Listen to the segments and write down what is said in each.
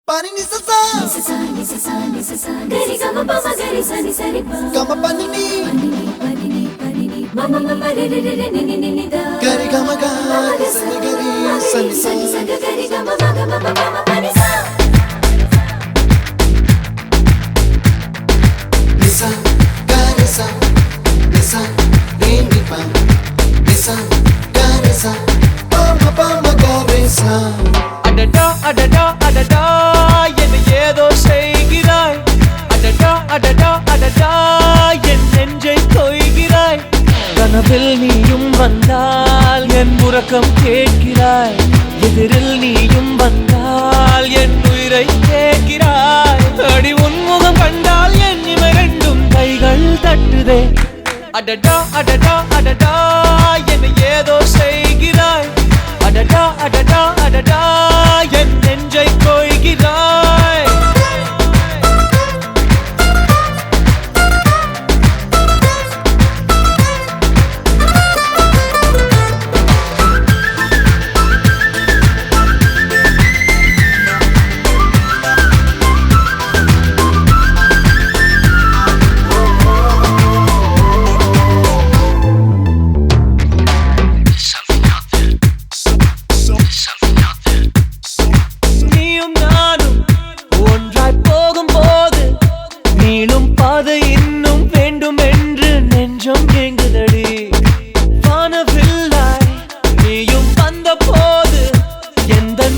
Pani ni sa sa gari gama pa ma gari sa ni sa ri pa gama pani ni mama mama re re re ni ni ni da gari gama ga sa ni gari sa ni sa gari gama ma gama mama pani sa nisa gari sa nisa re ni pa nisa gari sa pa ma gari sa adada adada adada என்ன ஏதோ செய்கிறாய் adada adada adada என் நெஞ்சை கொய்கிறாய் கனவில் நீயும் வந்தால் என் உறக்கம் கேட்கிறாய் எதிரில் நீயும் வந்தால் என் உயிரை கேட்கிறாய் அடி உன் முகம் கண்டால் என் இமை ரெண்டும் கைகள் தட்டுதே adada adada adada என்ன ஏதோ செய்கிறாய் adada adada adada என் நெஞ்சை கொய்கிறாய்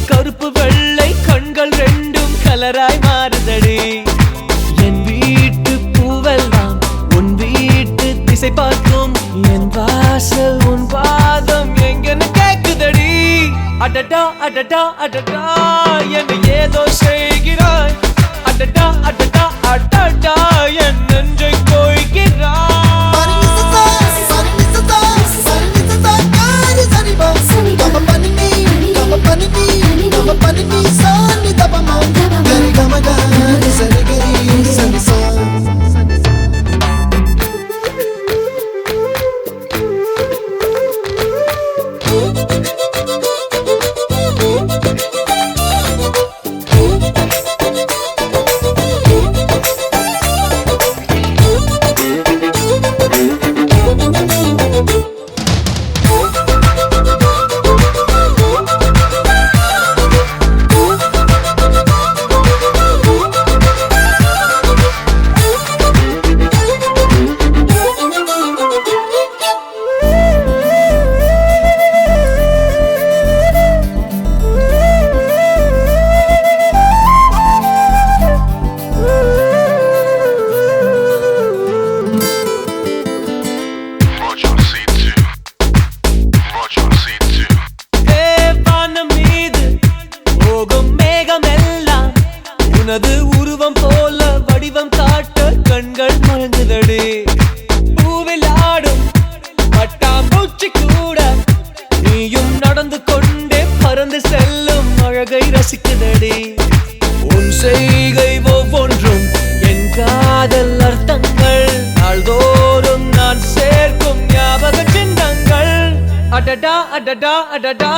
கருப்பு வெள்ளை கண்கள் ரெண்டும் கலராய் மாறுதடி என் வீட்டு பூவெல்லாம் உன் வீட்டு திசை பார்க்கும் என் வாசல் உன் பாதம் எங்கன்னு கேக்குதடி அடடா அடடா அடடா என்ன ஏதோ செய்கிறாய் அடடா அடடா அடடா என் நெஞ்சை கொய்கிறாய் உனது உருவம் போல வடிவம் காட்ட கண்கள் மயங்குதடி பூவில் ஆடும் பட்டாம்பூச்சி கூட நீயும் நடந்து கொண்டே பறந்து செல்லும் அழகை ரசிக்குதடி உன் செய்கை ஒவ்வொன்றும் என் காதல் அர்த்தங்கள் நாள்தோறும் நான் சேர்க்கும் ஞாபக சின்னங்கள் அடடா அடடா அடடா